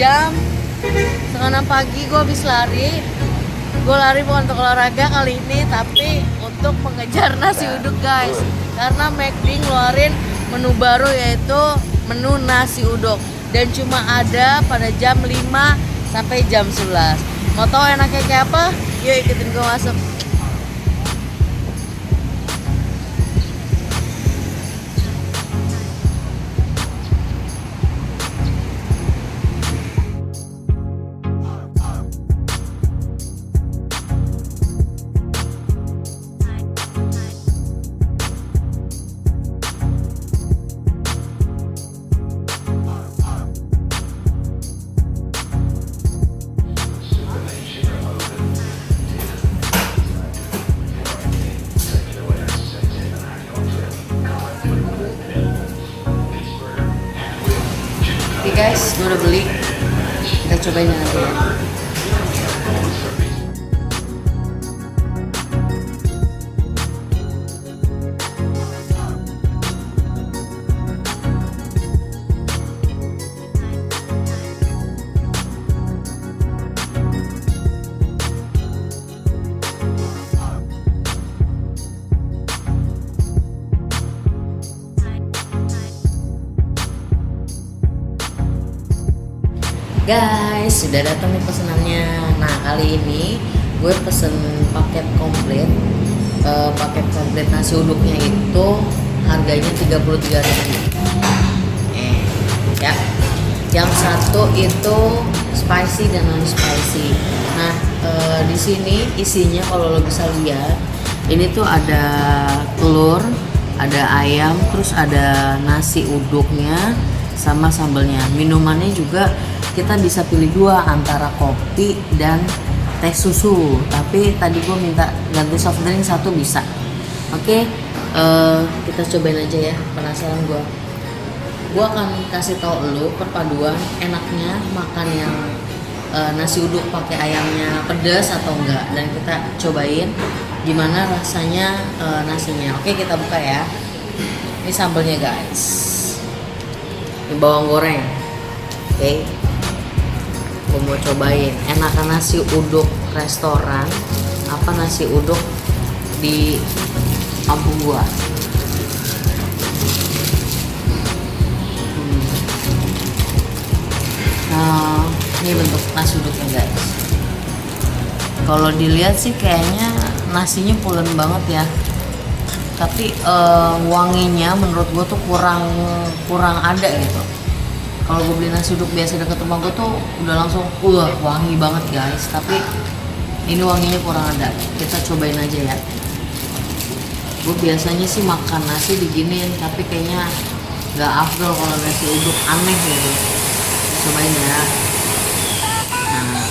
jam setengah 6 pagi gue habis lari. Gue lari bukan untuk olahraga kali ini, tapi untuk mengejar nasi uduk guys. Karena McD ngeluarin menu baru, yaitu menu nasi uduk, dan cuma ada pada jam 5 sampai jam 11. Mau tahu enaknya kayak apa? Yuk ikutin gue masuk. Oke guys, gue udah beli. Kita cobain nanti ya. Guys, sudah datang nih pesenannya. Nah, kali ini gue pesen paket komplit. Paket komplit nasi uduknya itu harganya 33.000. Ya. Yang satu itu spicy dan non spicy. Nah, di sini isinya kalau lo bisa lihat, ini tuh ada telur, ada ayam, terus ada nasi uduknya sama sambelnya. Minumannya juga kita bisa pilih dua, antara kopi dan teh susu, tapi tadi gue minta ganti soft drink satu bisa. Oke, kita cobain aja ya, penasaran gue akan kasih tau lu perpaduan enaknya makan yang nasi uduk pakai ayamnya pedas atau enggak, dan kita cobain gimana rasanya nasinya. Oke, kita buka ya. Ini sambelnya guys, ini bawang goreng. Oke, gue mau cobain enakan nasi uduk restoran apa nasi uduk di kampung gua. Nah, ini bentuk nasi uduknya guys. Kalau dilihat sih kayaknya nasinya pulen banget ya, tapi wanginya menurut gua tuh kurang ada gitu. Kalau gue beli nasi uduk biasa deket rumah gue tuh udah langsung wangi banget guys, tapi ini wanginya kurang ada. Kita cobain aja ya. Gue biasanya sih makan nasi diginiin, tapi kayaknya nggak afdol kalau nasi uduk, aneh gitu. Cobain ya. Nah,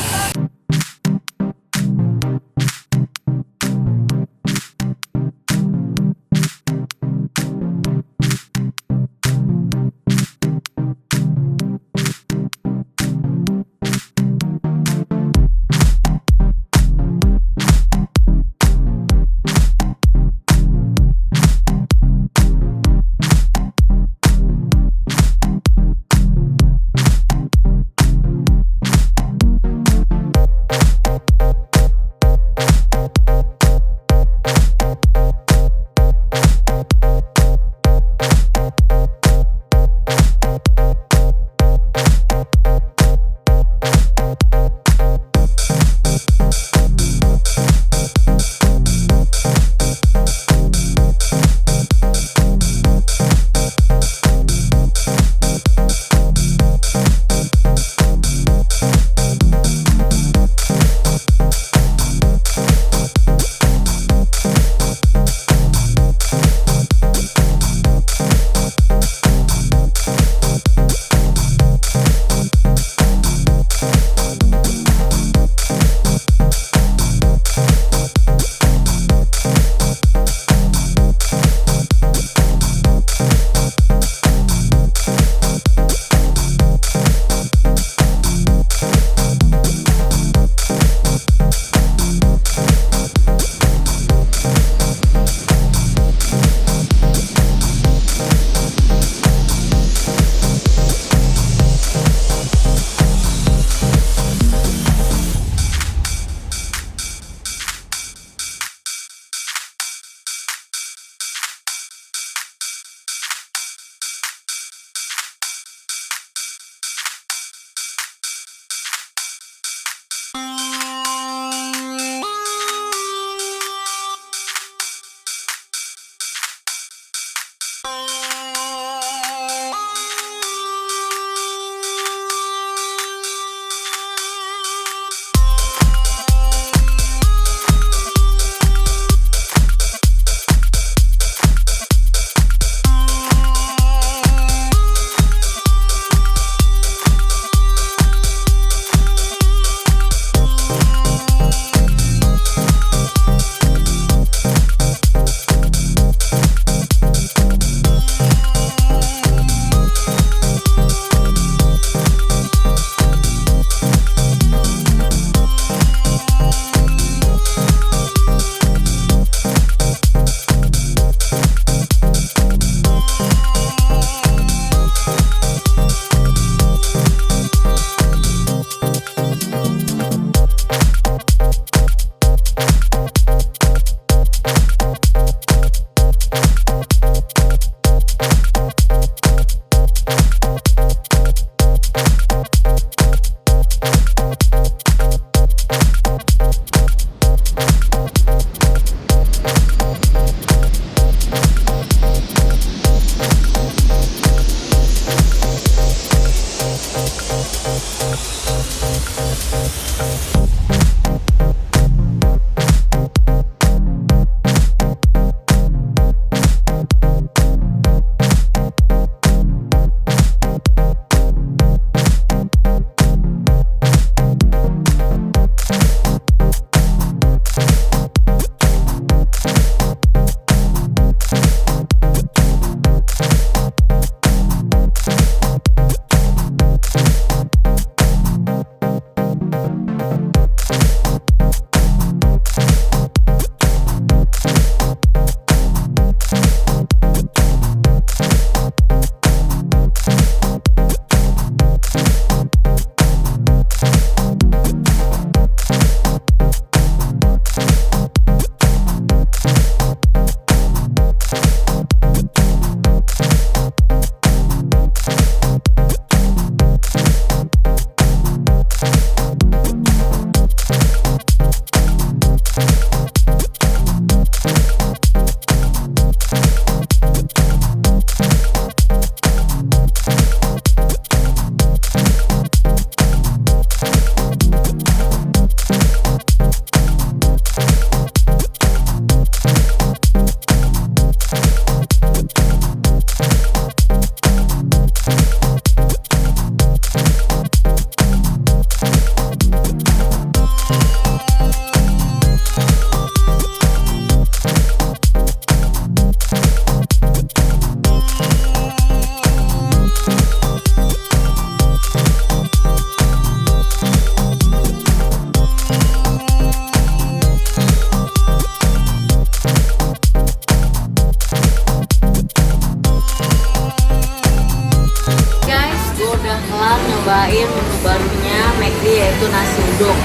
uduk.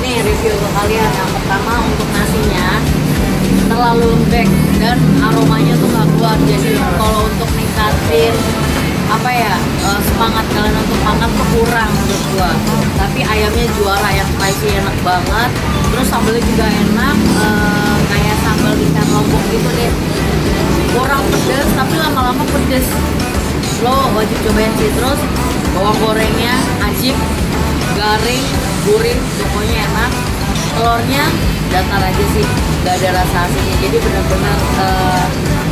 Nih review untuk kalian. Yang pertama untuk nasinya terlalu lembek dan aromanya tuh nggak keluar. Jadi kalau untuk ningkatin apa ya semangat kalian untuk makan tuh kurang menurut gua. Tapi ayamnya juara, yang spicy enak banget. Terus sambalnya juga enak, kayak sambal ikan lombok gitu deh. Kurang pedes tapi lama-lama pedes. Lo wajib cobain sih. Terus bawang gorengnya ajib, garing, gurih, pokoknya enak. Telurnya datar aja sih, gak ada rasa asinnya. Jadi benar-benar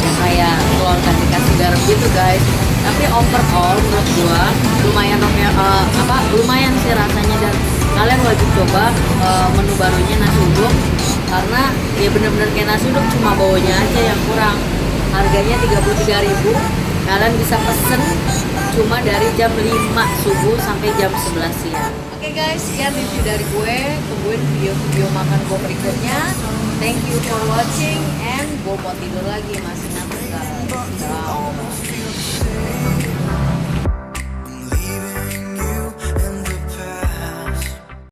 ya kayak telur kasih garam gitu guys. Tapi overall menurut gua lumayan lumayan sih rasanya, dan kalian wajib coba menu barunya nasi uduk, karena ya bener-bener kayak nasi uduk, cuma baunya aja yang kurang. Harganya 33.000. Kalian bisa pesen cuma dari jam 5 subuh sampai jam 11 siang. Oke guys, sekian review dari gue. Tungguin video-video makan gue berikutnya. Thank you for watching, and gue mau tidur lagi, masih